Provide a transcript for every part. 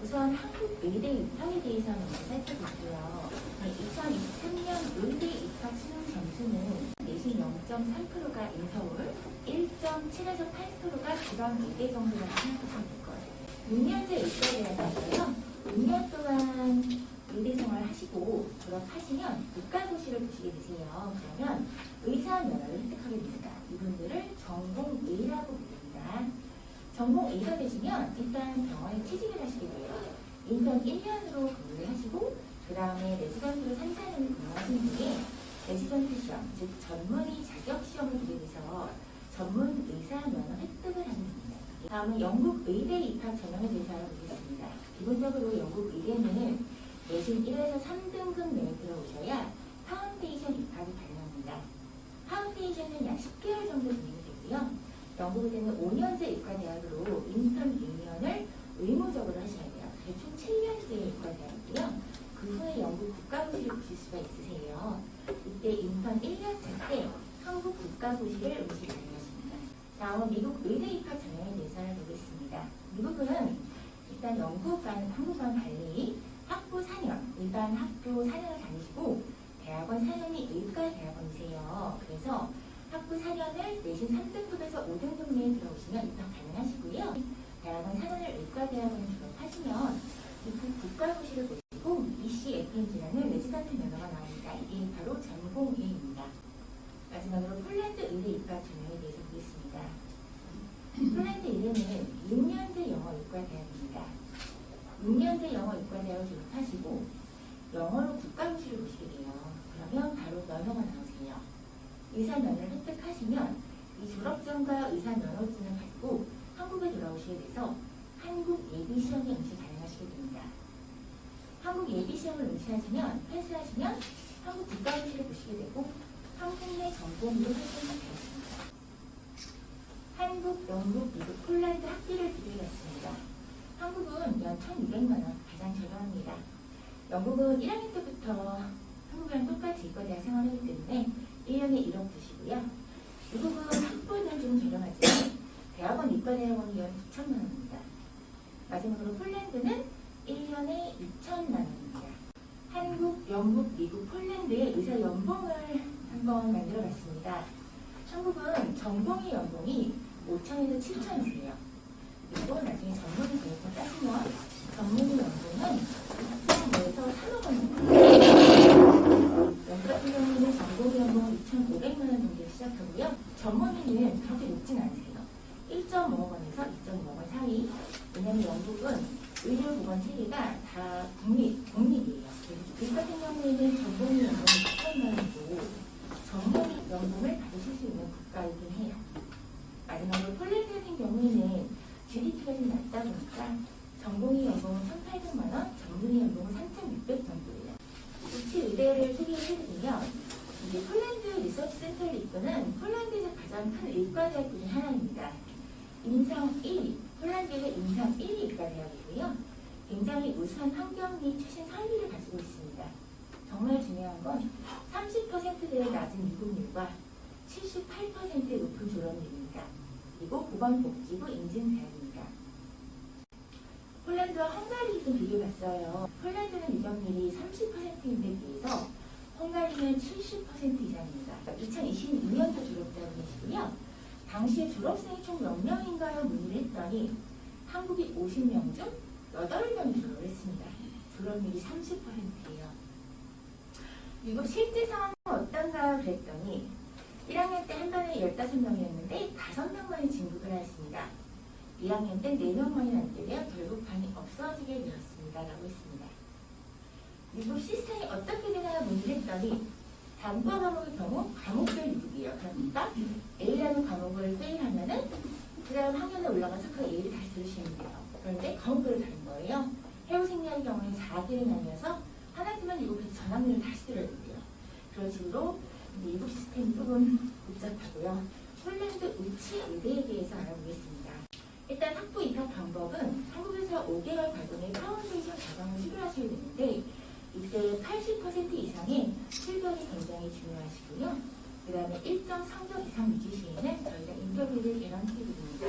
우선 한국 의대 입학에 대해서 먼저 살펴볼게요. 2023년 의대 입학 수능 점수는 내신 0.3%가 인서울, 1.7에서 8%가 지방 의대 정도라고 생각하시면 될 거예요. 6년제 입학이라는데요. 6년 동안 의대 생활을 하시고 졸업하시면 국가고시를 보시게 되세요. 그러면 의사 면허를 획득하게 됩니다. 이분들을 전공의라고 부릅니다. 전공의가 되시면 일단 병원에 취직을 하시게 돼요. 인턴 1년으로 근무를 하시고 그 다음에 레지던트로 3, 4년을 근무하신 뒤에 레지던트 시험, 즉 전문의 자격 시험을 보게 돼서 전문 의사 면허 획득을 하게 됩니다. 다음은 영국 의대 입학 전형에 대해서 알아보겠습니다. 기본적으로 영국 의대는 내신 1에서 3등급 내에 들어오셔야 파운데이션 입학이 가능합니다. 파운데이션은 약 10개월 정도 진행이 되고요. 영국 의대는 5년제 의과대학으로 인턴 2년을 의무적으로 하셔야 돼요. 그게 총 7년제 의과대학이고요. 그 후에 영국 국가고시를 보실 수가 있으세요. 이때 인턴 1년차 때 한국 국가고시를 응시 가능하십니다. 다음 미국 의대 입학 전형에 대해서 알아보겠습니다. 미국은 일단 영국과는 한국과는 달리 학부 4년, 일반 학교 4년을 다니시고 대학원 4년이 의과대학원이세요. 그래서 학부 4년을 내신 3등급에서 5등급 내에 들어오시면 입학 가능하시고요. 대학원 4년을 의과대학원을 졸업하시면 그 국가고시를 보시고 ECFMG라는 레지던트 면허가 나옵니다. 이게 바로 전공의입니다. 마지막으로 폴란드 의대 입학 전형에 대해서 보겠습니다. 폴란드 의대는 6년제 영어 의과대학입니다. 6년제 영어 의과대학을 졸업하시고 영어로 국가고시를 보시게 돼요. 그러면 바로 면허가 나오세요. 의사 면허를 획득하시면 이 졸업증과 의사 면허증을 가지고 한국에 돌아오시게 돼서 한국 예비시험에 응시 가능하시게 됩니다. 한국 예비시험을 응시하시면 패스하시면 한국 국가고시를 보시게 되고 한국 내 전공으로 활동하게 되십니다. 한국, 영국, 미국, 폴란드 학비를 비교해봤습니다. 한국은 연 1,200만원 가장 저렴합니다. 영국은 1학년 때부터 한국이랑 똑같이 의과대학 생활하기 때문에 1년에 1억 주시고요. 미국은 학부는 좀 저렴하지만 대학원 의과대학원이 연 9천만원입니다. 마지막으로 폴란드는 1년에 2천만원입니다. 한국, 영국, 미국, 폴란드의 의사 연봉을 한번 만들어봤습니다. 한국은 전공의 연봉이 5천에서 7천이세요. 그리고 나중에 전문의 교육을 따시면 전문의 연봉은 2천에서 3억 원입니다. 영국 같은 경우는 전공의 연봉은 2,500만 원 정도에 시작하고요. 전문의는 그렇게 높진 않으세요. 1.5억 원에서 2.5억 원 사이. 왜냐하면 영국은 의료보건 체계가 다 공립이에요. 그 같은 경우에는 전공의 연봉이 6천만 원이고 전문의 연봉을 받으실 수 있는 국가이긴 해요. 마지막으로 폴란드 같은 경우에는 GDP가 좀 낮다 보니까 전공의 연봉은 1,800만 원, 전문의 연봉은 3,600 정도예요. 우치 의대를 소개해드리면 이제 폴란드 리서치 센터를 이끄는 폴란드에서 가장 큰 의과대학 중에 하나입니다. 인성 1위, 폴란드의 인성 1위 의과대학이고요. 굉장히 우수한 환경 및 최신 설비를 가지고 있습니다. 정말 중요한 건 30%대의 낮은 미국률과 78%의 높은 졸업률입니다. 그리고 보건복지부 인증대학입니다. 폴란드와 헝가리 좀 비교해봤어요. 폴란드는 유병률이 30%인데 비해서 헝가리는 70% 이상입니다. 2022년도 졸업자분이시고요. 당시에 졸업생이 총 몇 명인가요? 문의를 했더니 한국이 50명 중 8명이 졸업을 했습니다. 졸업률이 30%예요. 미국 실제 상황은 어떤가 그랬더니 1학년 때 한 반에 15명이었는데 5명만이 진급을 하였습니다. 2학년 때 4명만이 안 되며 결국 반이 없어지게 되었습니다. 라고 했습니다. 미국 시스템이 어떻게 되나요? 문의를 했더니 단과 과목의 경우 과목별 이득이에요. 그러니까 A라는 과목을 페일하면은 그 다음 학년에 올라가서 그 A를 다시 들으시면 돼요. 그런데 과목별로 다른 거예요. 해우생리학의 경우는 4개를 나뉘어서 하나 뜨면 7개 전학년을 다시 들어야 돼요. 그런 식으로 미국 시스템이 조금 복잡하고요. 폴란드 우치 의대에 대해서 알아보겠습니다. 일단 학부 입학 방법은 한국에서 5개월 과정의 파운데이션 과정을 수료하셔야 되는데 이때 80% 이상의 출결이 굉장히 중요하시고요. 그 다음에 일정 성적 이상 유지 시에는 저희가 인터뷰를 개런티 드립니다.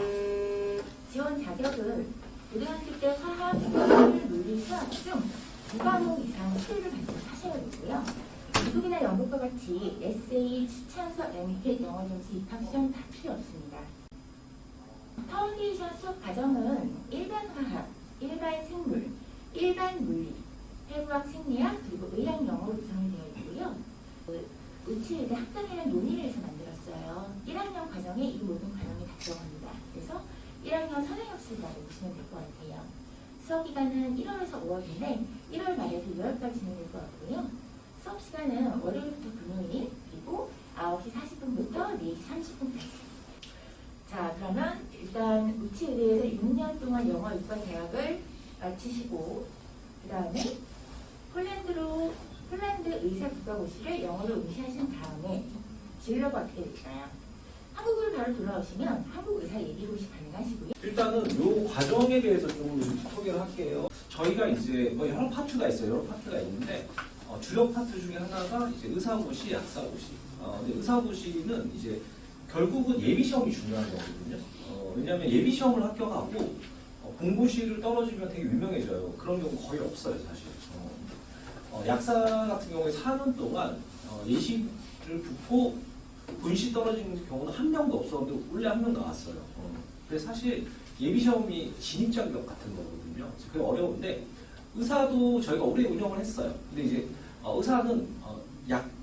지원 자격은 고등학교 때 화학, 생물, 수학 중 2과목 이상 수료를 반드시 하셔야 되고요. 미국이나 영국과 같이 에세이, 추천서, 엠켓, 영어 점수, 입학시험 다 필요 없습니다. 파운데이션 수업 과정은 일반 화학, 일반 생물, 일반 물리, 해부학, 생리학, 그리고 의학 영어로 구성이 되어 있고요. 우치의대 학생회랑 논의를 해서 만들었어요. 1학년 과정에 이 모든 과정이 다 들어갑니다. 그래서 1학년 선행학습이라고 보시면 될 것 같아요. 수업 기간은 1월에서 5월인데 1월 말에서 6월까지 진행될 것 같고요. 수업 시간은 월요일부터 금요일, 그리고 9시 40분부터 4시 30분까지. 자, 그러면 일단 우치의대에서 6년 동안 영어 이과 대학을 마치시고 그 다음에 폴란드 의사국가고시를 영어로 응시하신 다음에 진로가 어떻게 될까요? 한국으로 바로 돌아오시면 한국 의사 예비고시 가능하시고요. 일단은 이 과정에 대해서 좀 소개를 할게요. 저희가 이제 뭐 여러 파트가 있어요. 여러 파트가 있는데 주력 파트 중에 하나가 이제 의사고시, 약사고시. 근데 의사고시는 이제 결국은 예비시험이 중요한 거거든요. 왜냐하면 예비시험을 합격하고 공고시를 떨어지면 되게 유명해져요. 그런 경우 거의 없어요, 사실. 약사 같은 경우에 4년 동안 예시를 붙고 본시 떨어지는 경우는 한 명도 없었는데 원래 한 명 나왔어요. 그래서 사실 예비시험이 진입장벽 같은 거거든요. 그게 어려운데 의사도 저희가 오래 운영을 했어요. 근데 이제 의사는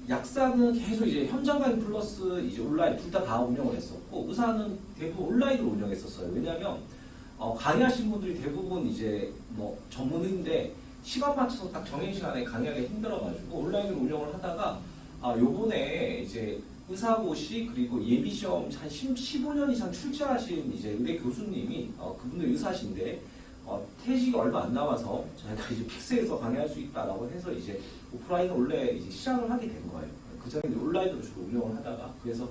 약사는 계속 이제 현장 강의 플러스 이제 온라인 둘 다 운영을 했었고 의사는 대부분 온라인으로 운영했었어요. 왜냐하면 강의하신 분들이 대부분 이제 뭐 전문의인데 시간 맞춰서 딱 정해진 시간에 강의하기 힘들어가지고 온라인으로 운영을 하다가 요번에 이제 의사고시 그리고 예비시험 한 15년 이상 출제하신 이제 의대 교수님이 그분들 의사신데 퇴직이 얼마 안 남아서 저희가 이제 픽스에서 강의할 수 있다라고 해서 이제 오프라인을 원래 이제 시작을 하게 된 거예요. 그 전에 온라인으로 주로 운영을 하다가 그래서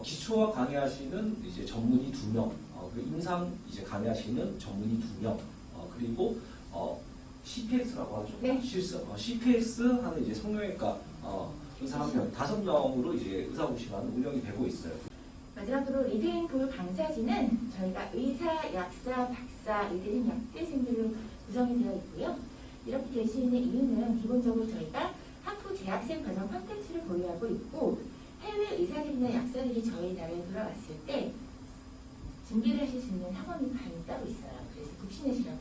기초와 강의하시는 이제 전문의 2명, 그리고 임상 이제 강의하시는 전문의 2명, 그리고 CPS라고 하죠. 네. CPS 하는 이제 성형외과 의사 1명, 5명으로 이제 의사고시가 운영이 되고 있어요. 마지막으로 리딩풀 강사진은 저희가 의사, 약사, 박사, 의대생, 약대생들로 구성이 되어 있고요. 이렇게 될 수 있는 이유는 기본적으로 저희가 학부 재학생 과정 콘텐츠를 보유하고 있고 해외 의사들이나 약사들이 저희 나라에 돌아왔을 때 준비를 하실 수 있는 학원이 반이 따로 있어요. 그래서 국신넷이라고